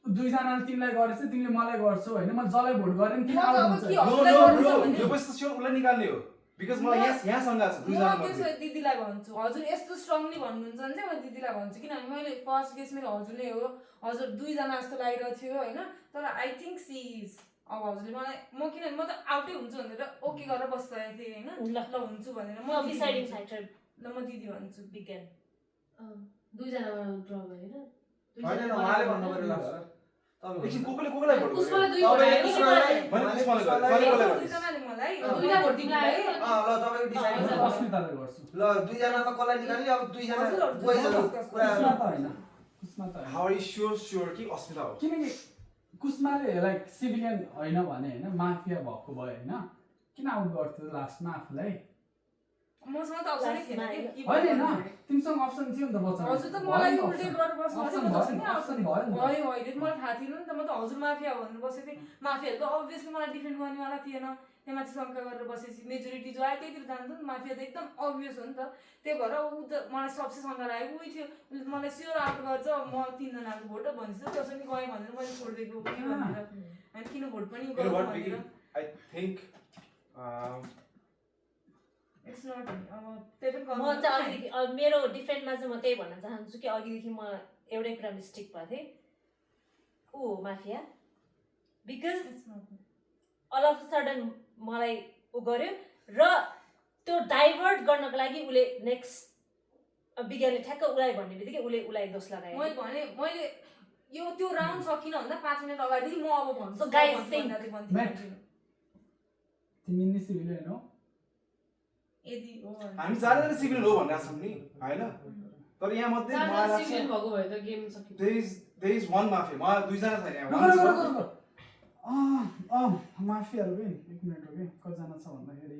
दुईजनाले तिमीलाई गरेछ तिमीले मलाई गर्छौ होइन मैले जसलाई भोट गरेँ किन म त आउट अब हुन्छ के नो हो? नो ब्रो भने- यो पछि त स्योर उसलाई निकाल्ने हो बिकज मलाई यहाँ शङ्का छ म दुईजना त्यसो मध्ये दिदीलाई भन्छु हजुर यस्तो स्ट्रङली भन्नुहुन्छ भने चाहिँ म दिदीलाई भन्छु किनभने मैले फर्स्ट केस मेरो हजुर नै हो हजुर दुईजना जस्तो लागिरहेको थियो होइन तर आई थिङ्क सी इज अब हजुरले मलाई म किनभने म त आउटै हुन्छु भनेर ओके गरेर बसिरहेको थिएँ होइन ल। ल हुन्छु भनेर म डिसाइडिङ फ्याक्टर ल म दिदी भन्छु विज्ञान दुईजनामा ड्र भयो होइन उहाँले भन्नु पर्यो लाग्छ एकछिन कोकोलाई भोट कुशललाई गर्यो दुई भोट मैले कुशललाई गरेँ दुईजनाले मलाई दुईटा भोट तिमीलाई आयो ल तपाईँको डिसाइड हजुर, अस्मितालाई गर्छु ल दुईजनामा कसलाई निकाल्ने अब दुईजना हजुरहरू बोइजहरू दुईजना कुस्मा त होइन कुस्मा त होइन हाउ आर यु स्योर कि अस्मिता हो किनकि कुस्माले लाइक सिभिलियन होइन भने होइन माफिया भएको भयो होइन किन आउट गर्थ्यो लास्टमा आफूलाई मसँग त अप्सनै थिएन कि के होइन भन्नु होइन तिमीसँग अप्सन थियो नि त बच्चा हजुर त मलाई उल्टै गरेर बस्नु अप्सन भएको भयो थियो नि नि अप्सन भयो नि त। भयो अहिले मलाई थाहा थिएन नि त म त हजुर माफिया भनेर बसेको थिएँ माफियाहरू त अभियसली मलाई डिफेन्ड गर्नेवाला थिएन त्यहाँमाथि शङ्का गरेर बसेपछि मेजोरिटी जो आयो त्यहीतिर जान्छ नि माफिया त एकदम अभियस हो नि त त्यही भएर ऊ त मलाई सबसे शङ्का लागेको उही थियो उसले त मलाई स्योर आउट गर्छ म तिनजनाको भोट भन्छ त्यसो नि गएँ भनेर मैले छोडिदिएको कि भनेर अनि किन भोट पनि You know गरौँ what, भनेर Vicky? I think it's not अब त्यही पनि म गर्नु चाहिँ अघिदेखि मेरो डिफेन्डमा चाहिँ म त्यही भन्न चाहन्छु कि अघिदेखि म एउटै कुरामा स्टिक भएको थिएँ ऊ हो mafia because all of sudden मलाई ऊ गर्यो र त्यो डाइभर्ट गर्नको लागि उसले नेक्स्ट विज्ञानले ठ्याक्क उसलाई भन्ने बित्तिकै उसलाई दोष लगायो मैले भने मैले यो त्यो राउन्ड सकिन भन्दा 5 मिनट अगाडि म अब भन्छु So guys, think. तिमी नि सिभिलियन हो यदि हो भने। हामी चारजना सिभिल हो भनेर छौँ नि होइन तर यहाँ मध्ये मलाई चारजना लाग्छ सिभिलियन भएको भए त गेम सकियो there is one mafia मलाई दुईजना छैन यहाँ रुक, one रुक, is रुक, one. रुक, रुक। माफियाहरू के एक मिनट हो कि कतिजना छ भन्दाखेरि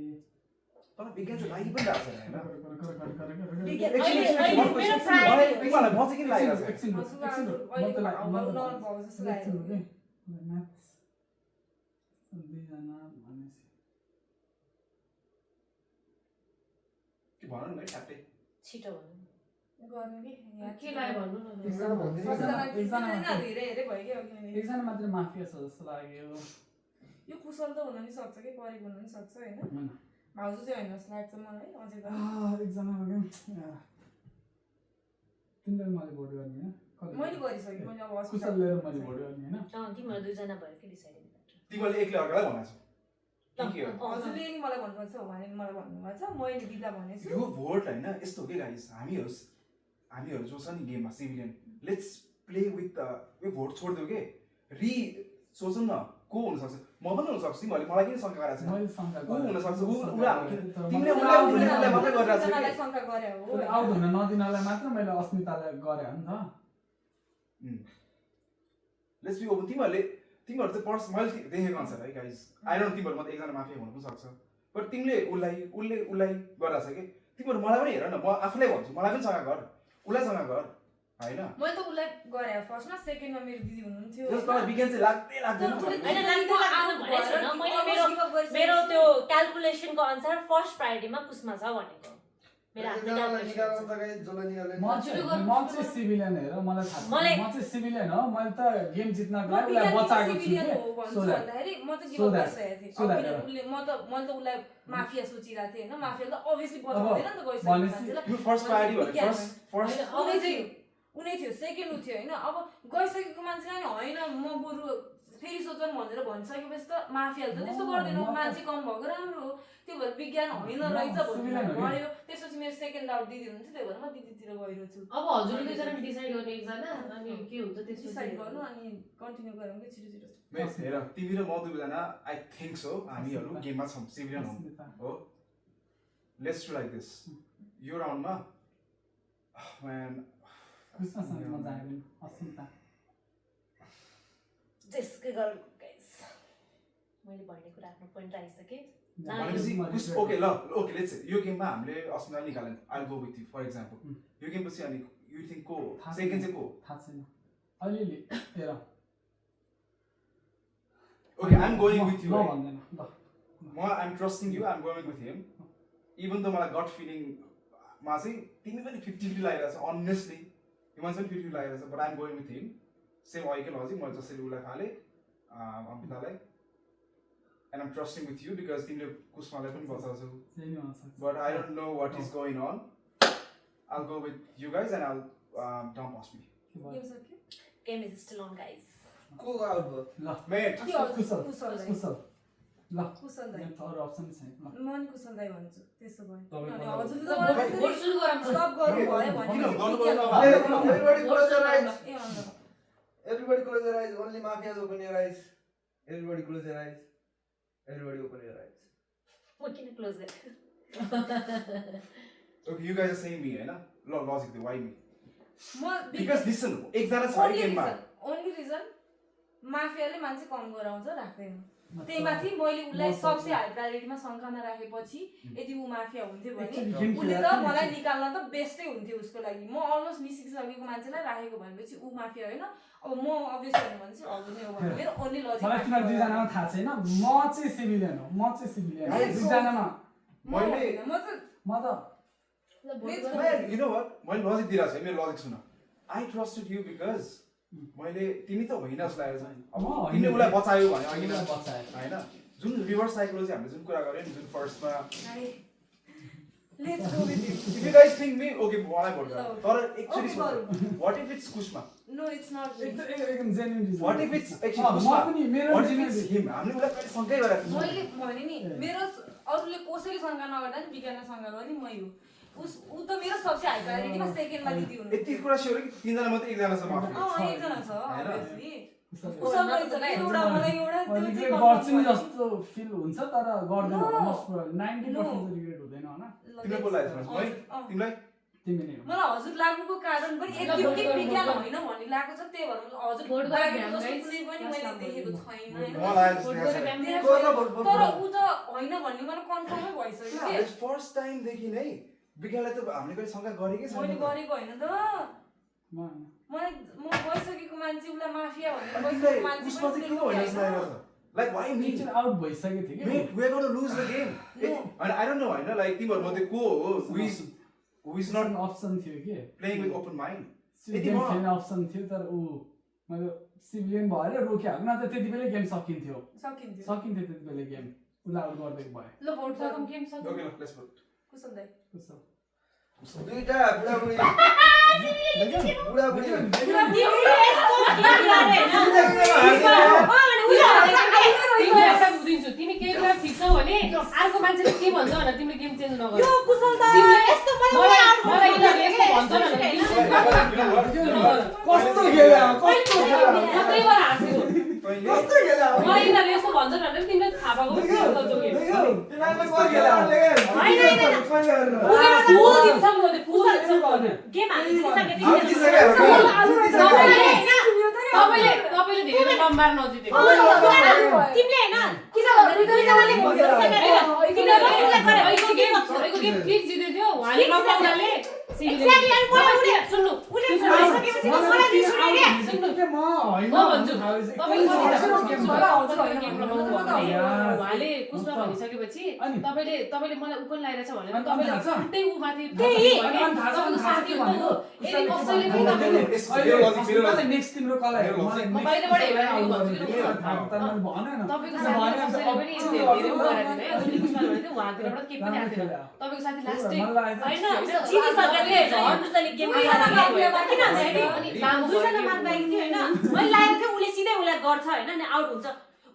तर विज्ञान चाहिँ लागि पनि रहेको छैन होइन विज्ञान एकछिन, अहिले एकछिन, अहिले one मेरो question। प्राइभेट मलाई मलाई म चाहिँ किन लागिरहेको छ एकछिन रुक, हजुर, एकछिन रुक। अहिले म त ला- अब म त नर्मल ला- भएको जस्तो एकछिन रुक लाग्यो। है। म्याथ्स दुईजना भनेपछि के भन न है ठ्याक्कै छिटो भन्नु गर्नु कि यहाँ के लाग्यो भन्नु न एकजना भन्दै हेरे भयो कि अब किनभने एकजना मात्रै माफिया छ जस्तो लाग्यो यो कुशल त हुन नि सक्छ कि परेको हुन नि सक्छ होइन हैन भाउजू चाहिँ होइन जस्तो लाग्छ मलाई अझै त एकजना हो क्या तिमीले मैले भोट गर्ने हैन मैले गरिसकेँ मैले अब कुशल हस्पिटल लिएर मैले भोट गर्ने हैन तिमीहरू दुईजना भएर के डिसाइड तिमीले एकले अर्कालाई भनेको छौ के हो हजुरले नि मलाई भन्नुभएको छ उहाँले नि मलाई भन्नुभएको छ मैले दिदा भनेछु यो भोट हैन यस्तो हो के गाइस हामीहरु जो छ नि गेममा सिभिलियन लेट्स प्ले विथ यो भोट छोड्दियो के रि सोचौँ न को हुन सक्छ म पनि हुन सक्छु तिमीहरुले मलाई किन शंका गराएको छ मैले शंका को हुन सक्छ उ गरेँ। तिमीले उलाई मात्रै गरिरहेको छ एकजनालाई के शङ्का गरे हो आउट हुन नदिनलाई मात्र मैले अस्मितालाई गरे हो नि त लेट्स बी ओपन तिमीहरु चाहिँ पर्स मैले देखेको अनुसार है गाइस आई डोन्ट तिमीहरु मात्रै एकजना माफिया हुन पनि सक्छ बट तिमीले उसले गरिरहेको छ के तिमीहरु मलाई पनि हेर न म आफैलाई भन्छु मलाई पनि शंका गर उसलाई शंका गर हैन मैले त उसलाई गरे फर्स्टमा सेकेन्डमा मेरो दिदी हुनुहुन्थ्यो जस्तो मलाई विज्ञान चाहिँ लाग्दै लाग्दैन हैन लाग्दै लाग्दैन भनेको छैन मैले मेरो त्यो क्याल्कुलेसनको अनुसार फर्स्ट प्रायोरिटीमा कुसमा छ भनेको मेरो आफ्नो क्याल्कुलेसन म चाहिँ सिभिलियन हेर मलाई थाहा छ मलाई- म चाहिँ सिभिलियन हो मैले त गेम जित्नको म लागि उसलाई बचाएको छु सिभिलियन के हो भन्छु so that- भन्दाखेरि म त so गिभ that- गरिसकेको so that- थिएँ उसले मैले त उसलाई माफिया सोचिरहेको थिएँ होइन माफिया त अभियसली अब बचाउँदैन नि त गइसकेको भनेपछि मान्छेलाई यो फर्स्ट प्रायोरिटी भने फर्स्ट उनी थियो सेकेन्ड ऊ थियो होइन अब गइसकेको मान्छेलाई नि होइन म बरु फेरि सोचौँ भनेर भनिसकेपछि त माफियाले त त्यस्तो गर्दैन मान्छे कम भएको राम्रो हो त्यो भएर विज्ञान होइन रहेछ भनेर भन्यो त्यसपछि मेरो सेकेन्ड डाउट दिदी हुनुहुन्थ्यो त्यही भएर म दिदीतिर गइरहेको छु अब हजुरले दुईजना डिसाइड गर्ने एकजना अनि के हुन्छ त्यसपछि डिसाइड गर्नु अनि कन्टिन्यू गरौँ कि छिटो छिटो हेर तिमी र म दुईजना आई थिंक सो हामीहरु गेममा छौं सिभिलियन अस्मिता। हो लेट्स डु लाइक दिस यो राउन्डमा म्यान कृष्णसँग मजा आयो अस्मिता त्यसकै गरौँ गाइस मैले भन्ने कुरा आफ्नो पोइन्ट राखिसकेँ भनेपछि ओके ल ओके लेट्स से यो गेममा हामीले अस्मिता निकाल्यौं I will go with you for example यो गेम पछि अनि यु थिंक को सेकेन्ड चाहिँ को थाहा छैन अलिअलि हेर okay I am going with you ल भन्दैन ल म I am trusting you I am going with him even the मलाई गट फिलिङ मा चाहिँ तिमी पनि 50-50 लागिरहेछ अनेस्टली हिमान पनि 50-50 लागिरहेछ but I am going with him same अहिलेकै लजिक मैले जसरी उसलाई थालेँ अम्पितालाई and I'm trusting with you because तिमीले कुसमालाई पनि बचाउँछौ त्यही नै हुन्छ but I don't know what is going on I go with you guys and I dump Asmi game सक्यो game is still on guys को आउट भयो ल मेट कुशल कुशल कुशल ल कुशल दाइ यहाँ अरू अप्सन छैन ल म नि कुशल दाइ भन्छु त्यसो भयो तपाईँ अनि भन्नु। हजुरले त मलाई भोट त्यसरी सुरु गरौँ न। स्टप गर्नु भयो भने किन चाहिँ गर्नु विज्ञान भयो? भयो। Everybody close your eyes. ए भन्नु। Everybody close your eyes. Only mafias open your eyes. Everybody close your eyes. Everybody open your eyes. म किन क्लोज गरेँ okay you guys are saying me हैन ल लजिक दे व्हाई मी म because listen एकजना छ है गेममा ओन्ली रिजन माफियाले मान्छे कम गराउँछ राख्दैन त्यही माथि मैले उसलाई सबसे हाई प्रायोरिटीमा शङ्कामा राखेपछि यदि ऊ माफिया हुन्थ्यो भने उसले त मलाई निकाल्न त बेस्टै हुन्थ्यो उसको लागि म अलमोस्ट मिसिसकेको मान्छेलाई राखेको भनेपछि ऊ माफिया होइन अब म अभियस हुनु भने चाहिँ हजुर नै हो भने मेरो ओन्ली मलाई तिनीहरू लजिक दुईजनामा थाहा छैन म चाहिँ सिभिलियन हो म चाहिँ सिभिलियन हो दुईजनामा मैले म त म त Man, you know what? मैले लजिक दिइरहेको छु मेरो logic soon I trusted you because मैले तिमी त होइन जस्तो लागेको छ अब म होइन। तिमीले उसलाई बचायो भने अघि उसलाई बचाएँ। होइन जुन रिभर्स साइकोलोजी हामीले जुन कुरा गर्यो नि जुन फर्स्टमा let's go with you if you guys think me okay मलाई भोट गर तर एक्चुअली Okay, सोच what if it's Kushma no it's not एकदम genuine reason what if it's actually म कुशमा पनि मेरो what if genuine it's him हामीले उसलाई कहिले सँगै गरेको थियौँ मैले भने नि मेरो अरूले कसैले शङ्का नगर्दा नि विज्ञानलाई शङ्का गर्ने मै हो ऊ त मेरो सबसे हाई प्रायोरिटीमा सेकेन्डमा दिदी हुनु यति कुरा स्योर कि तिनजना मात्रै एकजना छ माफी एकजना छ हैन? obviously कुशल कुशल पनि छ एउटा मलाई एउटा त्यो चाहिँ रिग्रेट गर्छु नि जस्तो फिल हुन्छ तर गर्दैन होला मोस्ट प्रोबेबली 90% चाहिँ रिग्रेट हुँदैन होला तिमीलाई को लागेको छ है तिमीलाई तिमी नै हो मलाई हजुर लाग्नुको कारण पनि यति हो कि विज्ञान होइन भन्ने लागेको छ त्यही भएर हजुर भोट लागेको गरेर जस्तो कुनै पनि मैले देखेको छैन होइन। मलाई भोट जस्तो गरेर देखाएको बिहान देखाएको भोट छैन। तर ऊ त होइन भन्ने मलाई कन्फर्मै भइसक्यो छ कि फर्स्ट टाइम देखि नै विज्ञानलाई त हामीले कहिले सँगै गरेकै मैले छैन गरेको होइन त म मलाई म गइसकेको मान्छे उसलाई माफिया भनेर अनि गइसकेको तिमीलाई मान्छे उसमा चाहिँ किन होइन जस्तो लागेको छ लाइक व्हाई मी एकचोटि आउट भइसकेको थियो कि Mate, we're going to lose the game. And I don't know, I know, like, तिमीहरु मध्ये को हो who is who is not option थियो कि playing with open mind. Civilian खेल्ने अप्सन थियो तर ऊ मैले सिभिलियन भएर रोक्यो न त त्यति बेलै गेम सकिन्थ्यो त्यति बेलै गेम उसलाई आउट गरिदिएको भयो ल भोट सगम गेम सक्यो Okay, let's vote. कुसन दाइ दुईटा बुढाबुढी बुढाबुढी तिमीले एउटा दिन्छु तिमी केही कुरा ठिक्छौ भने अर्को मान्छेले के भन्छ भनेर तिमीले गेम चेन्ज नगर यो कुशल त यस्तो मलाई यिनीहरूले यस्तो भन्छ भनेर कस्तो खेल्यो कस्तो खेल्यो त्यही भएर हाँसेको कस्तो खेल्यो मलाई यिनीहरूले यस्तो भन्छ भनेर तिमीले थाहा पाएको गेम तपाईँले धेरै नम्बर नजितेको तिमीले हैन किसानहरु दुईजनाले अहिलेको गेम फिक्स जिते थियो उहाँले नपाउनाले एक्ज्याक्टली अनि मलाई सुन्नु उले भइसकेपछि मलाई रिस उठ्यो के सुन्नु म हैन म भन्छु उहाँले कुसमा भनिसकेपछि तपाईँले मलाई उप लगाइरहेछ भनेर तपाईँले उल्टै ऊ माथि तपाईँको साथी हो यदि कसैले पनि तपाईँको नेक्स्ट तिम्रो कला हेर बाहिरबाट हेरेर तपाईँको साथीले कसैले पनि धेरै उ गरेको थिएन है जुन कुसमा भनेको उहाँतिरबाट केही पनि आएको थिएन तपाईँको साथी लास्टै हैन जितिसकेको दुईजनाले गेम किन अनि लामो दुईजना मार्दै थियो हैन मैले लागेको थियो उले सिधै उलाई गर्छ हैन अनि आउट हुन्छ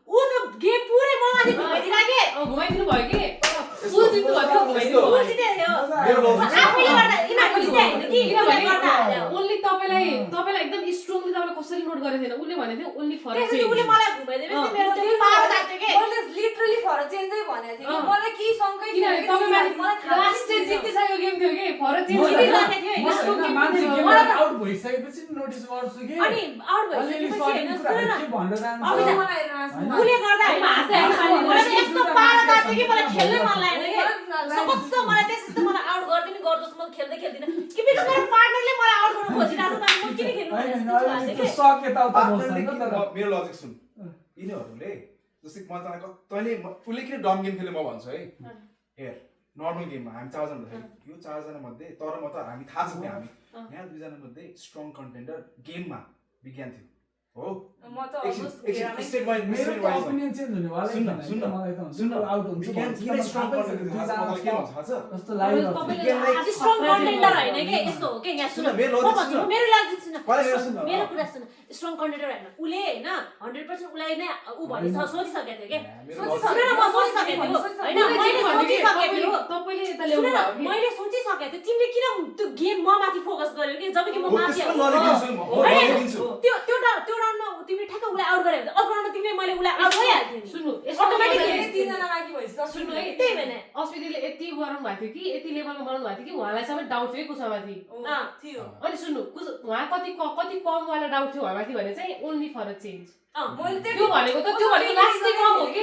उ त गेम पुरै ममाथि घुमाइदिरा के घुमाइदिनु भयो कि फुल जित्नु भयो घुमाइदिनु उ भयो जिते थियो आफैले गर्दा यिनीहरुले जिते हैन कि यिनीहरुले गर्दा हाल्यो ओन्ली तपाईँलाई एकदम स्ट्रङली तपाईँलाई कसरी नोट गरेको थिएन उसले भनेको थियो ओन्ली फर त्यसपछि उले मलाई घुमाइदिएपछि मेरो त्यो पावर जान्थ्यो के मैले लिटरली फरक चेन्जै भनेको थिएँ कि मलाई केही शङ्कै थिएन किनभने तपाईँ लास्ट स्टेज जितिसकेको गेम थियो कि फर चेन्ज जितिसकेको थियो मान्छे हैन गेमबाट आउट भइसकेपछि नोटिस गर्छु कि अनि आउट भइसकेपछि हैन सुन न के भनेर जान्छ उले गर्दा हैन मलाई यस्तो पावर जान्थ्यो कि मलाई खेल्नै मन लागेन के सबसे मलाई त्यसै मलाई आउट गर्दिन गर्दोस् म खेल्दै खेल्दिन कि बिकज मेरो पार्टनरले मलाई आउट गर्न खोजिरहेको छ म किन खेल्नु मेरो लजिक सुन यिनीहरूले जस्तै म तैँले उसले किन डम गेम खेल्यो म भन्छु है हेर नर्मल गेममा हामी चारजना भन्दाखेरि यो चारजना मध्ये तर म त हामी थाहा छ हामी यहाँ दुईजना मध्ये स्ट्रङ कन्टेन्डर गेममा विज्ञान थियो हो म त स्टेट वाइज ओपिनियन चेन्ज हुने वाला सुन्न मलाई त हुन्छ आउट हुन्छ विज्ञान किन स्ट्रङ कन्टेन्डर के भन्छ थाहा छ जस्तो लाग्यो आज स्ट्रङ कन्टेन्डर हैन के यस्तो हो के यहाँ सुन मेरो म भन्छु मेरो लजिक सुन सुन मेरो कुरा सुन स्ट्रङ कन्टेन्डर हैन उले हैन 100% उलाई नै उ भनि सोचिसकेको थियो के सुन न म सोचिसकेको थियो हैन मैले सोचिसकेको थियो तपाईले यता ल्याउनु भयो कि मैले सोचिसकेको थिएँ तिमीले किन त्यो गेम म माथि फोकस गर्यौ कि जब कि म माथि त्यो राउन्डमा तिमीले ठ्याक्क उलाई आउट गरे भने अर्को राउन्डमा तिमीले मैले उलाई आउट गरिहाल्थेँ सुन्नु अटोमेटिकली तीनजना माथि भइसक्यो सुन्नु है त्यही भने अस्मिताले यति गराउनु भएको थियो कि यति लेभलमा बनाउनु भएको थियो कि उहाँलाई सबै डाउट थियो कुसमाथि थियो अनि सुन्नु उहाँ कति कम वाला डाउट थियो उहाँमाथि भने चाहिँ ओन्ली फर अ चेन्ज मैले त्यो भनेको लास्ट चाहिँ कम हो कि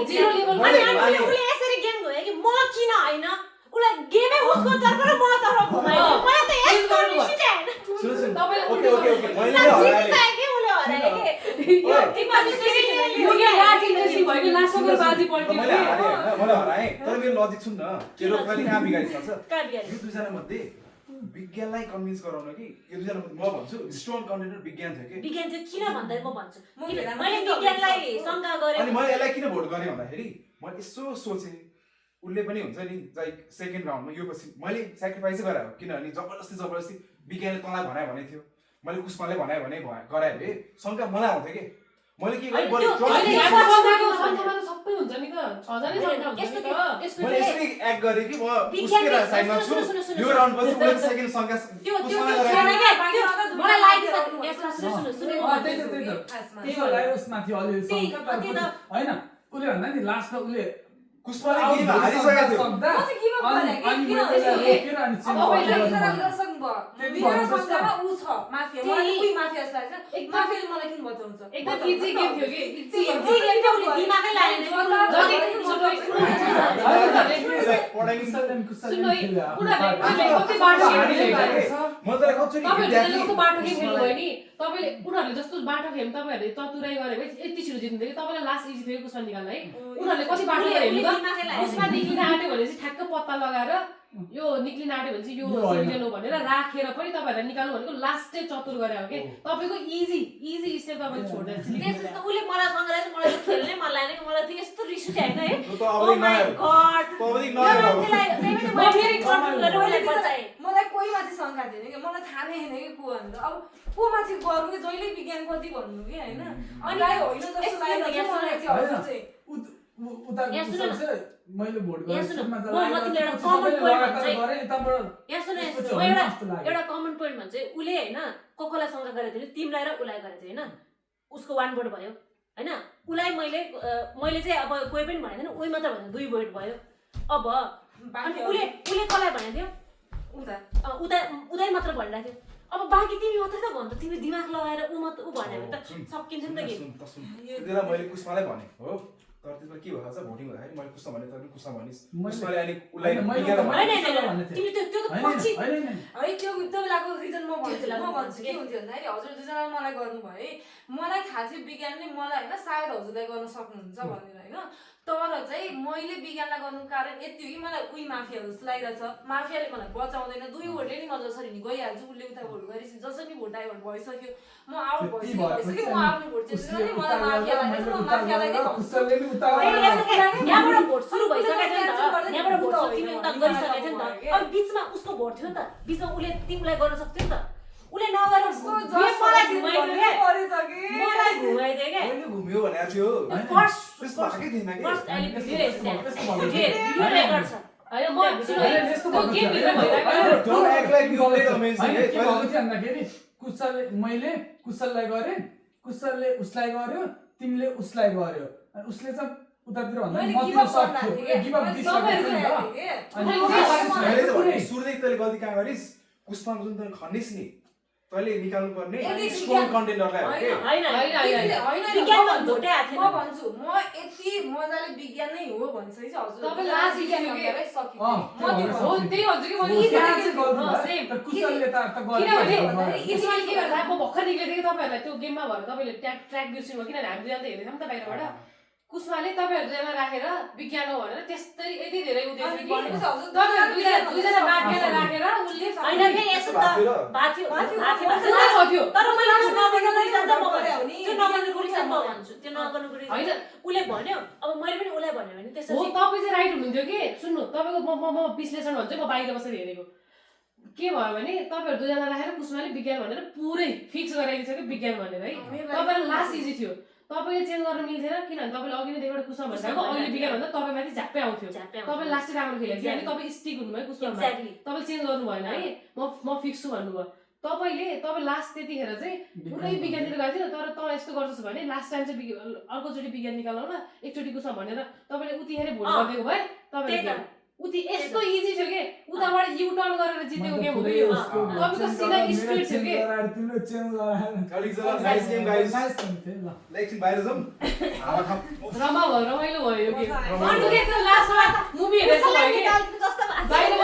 जिरो लेभलमा अनि उले यसरी गेम गयो कि म किन हैन उलाई गेमै उसको तर्फ र म तर्फ घुमायो मलाई त यस्तो रिसिट हैन सुन तपाईले ओके मैले हराए के उले हरायो के यो गेम बाजी इन्ट्रेस्टिङ भयो कि लास्टको बाजी पल्टियो मैले हराए तर मेरो लजिक सुन न तेरो कहिले कहाँ बिगारिसक्छ यो दुईजना मध्ये विज्ञानलाई कन्भिन्स गराउन कि यो दुईजना मध्ये म भन्छु स्ट्रङ कन्टेन्डर विज्ञान थियो कि विज्ञान चाहिँ किन भन्दै म भन्छु मैले विज्ञानलाई शंका गरे अनि मैले यसलाई किन भोट गरेँ भन्दाखेरि मैले यसो सोचेँ उसले पनि हुन्छ नि लाइक सेकेन्ड राउन्डमा यो पछि मैले सेक्रिफाइसै गरायो किनभने जबरजस्ती विज्ञानले तँलाई भने थियो मैले कुसमाले भने गरायो अरे शङ्का मलाई आउँथ्यो कि मैले के गरेँ सबै हुन्छ नि त छजनै शङ्का हुन्छ नि त मैले यसरी एक्ट गरेँ कि म उसकै साइडमा छु यो राउन्ड पछि उसले सेकेन्ड शङ्का कुसमाले गरायो मलाई लाग्यो सुन्नु त्यो लाइरोसमा थियो अलि शङ्का हैन उले भन्दा नि लास्टमा उले कुसमाले गेम हारिसकेको थियो म चाहिँ गिभ अप गरे के किन मेरो संसारमा ऊ छ माफिया मलाई कुनै माफिया जस्तो लाग्छ माफियाले मलाई किन बताउँछ एकदम इजी गेम थियो कि इजी गेम त उले दिमागै लागेन सुन्नु है उनीहरूले कति बाटो खेल्नु भयो नि तपाईँले उनीहरूले जस्तो बाटो खेल्नु तपाईँहरूले चतुराई गरे भने यति छिटो जित्नु थियो कि तपाईँलाई लास्ट इजी थियो कुसमा निकाल्न है उनीहरूले कति बाटो गरे हेर्नु त उसमा निक्लिन आँट्यो भनेपछि ठ्याक्क पत्ता लगाएर यो निक्लिन आँट्यो भने चाहिँ यो यो होइन। सिभिलियन हो भनेर राखेर पनि तपाईँहरूलाई निकाल्नु भनेको लास्टै चतुर गरे हो कि तपाईँको इजी स्टेप तपाईँले छोडेर त्यसपछि त उसले मलाई सँग रहेछ मलाई त खेल्नै मन लागेन कि मलाई त यस्तो रिस उठ्यो होइन है त्यो त Oh अबदेखि my नआयो God. त्यो अबदेखि यो नआयो मान्छेलाई मैले फेरि कन्ट्रोल गरेर उसलाई बचाएँ मलाई कोही माथि शङ्का थिएन कि मलाई थाहा नै छैन कि को भनेर अब को माथि गर्नु कि जहिले विज्ञान कति भन्नु कि होइन अनि होइन जस्तो लाग्यो मलाई चाहिँ हजुर चाहिँ उता यहाँ सुन न। चाहिँ मैले भोट यहाँ गरेँ सुन, सुरुमा त म तिमीलाई एउटा common point भन्छ है। गरेँ यताबाट यहाँ सुन कस्तो म होइन एउटा जस्तो लाग्यो। एउटा कमन पोइन्ट भन्छ उसले होइन कसलाई शङ्का गरेको थियो तिमीलाई र उसलाई गरेको थियो होइन उसको 1 भोट भयो होइन उसलाई मैले चाहिँ अब कोही पनि भनेको थिएन उही मात्र भने 2 भोट भयो अब अनि उसले कसलाई भनेको थियो उदय मात्र भनिरहेको थियो अब बाँकी तिमी मात्रै त भन्छ तिमी दिमाग लगाएर ऊ भन्यो भने त सकिन्छ नि त गेम त्यसलाई मैले कुसमालाई भने हो तर त्यसमा के भएको छ भोटिङ हुँदाखेरि मैले कुसमा भने तर कुसमा भनिस् कुसमाले अनि उसलाई बिगाएर भने तिमी त्यो त पछि है त्यो बेलाको रिजन म भन्छु के हुन्थ्यो भन्दाखेरि हजुर दुईजना मलाई गर्नुभयो है मलाई थाहा थियो विज्ञानले मलाई होइन सायद हजुरलाई गर्न सक्नुहुन्छ भनेर होइन तर चाहिँ मैले विज्ञानलाई गर्नुको कारण यति हो कि मलाई उही माफिया जस्तो लागिरहेछ माफियाले मलाई बचाउँदैन 2 भोटले नि म जसरी नि गइहाल्छु उसले उता भोट गरेपछि जसरी भोट डाइभर्ट भइसक्यो म आउट भइसक्यो म आफ्नो भोट चाहिँ मलाई माफिया लागेछ म माफियालाई नै भन्छु यहाँबाट भोट सुरु भइसकेको थियो नि त यहाँबाट भोट तिमी उता गरिसकेको थियो नि त अब बिचमा उसको भोट थियो नि त बिचमा उसले तिमीलाई गर्न सक्थ्यो नि त उसले नगरेर मलाई घुमाइदियो क्या मैले घुम्यो भनेको थियो फर्स्ट त्यस्तो भएकै थिएन कि फर्स्ट भिडियो रेकर्ड छ होइन म त्यो गेम भित्र भइरहेको Don't act like you played amazing. होइन, है, के तैँले- भएको थियो भन्दाखेरि मैले कुशललाई गरेँ कुशलले उसलाई गर्यो तिमीले उसलाई गर्यो अनि उसले चाहिँ उतातिर भन्दा मैले मतिर give up सक्थ्यो गर्न थिएँ गिभ अप के? दिइसकेको थियो नि त के? अनि मैले चाहिँ पुरै- भने सुरुदेखि तैँले गल्ती कहाँ गरिस् पुष्पमा जुन तैँले खनिस् नि तैँले निकाल्नु पर्ने यदि स्ट्रङ विज्ञान- कन्टेन्टरलाई हो के होइन विज्ञानमा भोटै आएको म थिएन भन्छु म यति मजाले विज्ञान नै हो भनिसकेपछि हजुर तपाईँ लास्ट विज्ञान हो के? सकियो अँ, म त्यो त्यो हो त्यही भन्छु कि मैले त्यहाँ चाहिँ गल्ती भयो। सेम तर कुशलले त किनभने गर्यो। यसमा के गर्दा म भर्खर निक्लेको थिएँ कि तपाईँहरूलाई त्यो गेममा भएर तपाईँले ट्र्याक बिर्सिनु भयो किनभने हामी दुईजना त हेर्दैछौँ नि त बाहिरबाट कुसमाले तपाईँहरू दुईजना राखेर विज्ञान हो भनेर त्यस्तै यति धेरै उद्देश्य कि तपाईँहरू दुईजना माफियालाई राखेर उसले होइन फेरि यसो त बाथ्यो थियो तर मैले त्यो नगर्नुको रिजन चाहिँ म भन्छु त्यो नगर्नुको रिजन म भन्छु त्यो नगर्नुको रिजन होइन उसले भन्यो अब मैले पनि उसलाई भन्यो भने हो त्यसपछि तपाईँ चाहिँ राइट हुनुहुन्थ्यो कि सुन्नु तपाईँको म विश्लेषण भन्छु म बाहिर बसेर हेरेको के भयो भने तपाईँहरू दुईजना राखेर कुसमाले विज्ञान भनेर पुरै फिक्स गराइदिइसक्यो विज्ञान भनेर है तपाईँलाई लास्ट इजी थियो तपाईँले चेन्ज गर्न मिल्थेन किनभने तपाईँले अघि नै देखबाट कुसमा भनिरहेको अहिले विज्ञान भन्दा तपाईँमाथि झ्याप्पै आउँथ्यो तपाईँ लास्टै राम्रो खेलेको थियो अनि तपाईँ स्टिक हुनुभयो कुसमा तपाईँले चेन्ज गर्नु भएन है म फिक्स छु भन्नुभयो तपाईँ लास्ट त्यतिखेर चाहिँ पुरै विज्ञानतिर गएको थियो तर तँ यस्तो गर्छस् भने लास्ट टाइम चाहिँ अर्कोचोटि विज्ञान निकालौ न एकचोटि कुसमा भनेर तपाईँले उतिखेरै भोट गरिदिएको भए तपाईँले उति यस्तो इजी थियो के उताबाट युटर्न गरेर जितेको गेम हो कि तपाईँको सिधा स्ट्रेट थियो के तिमीले चेन्ज गराएर Colleagues, nice game, guys. Nice थियो ल एकछिन बाहिर जाउँ हावा खाऊँ रमाइलो भयो यो गेम लास्टमा मुभी हेरेको भयो कि जस्तो बाहिर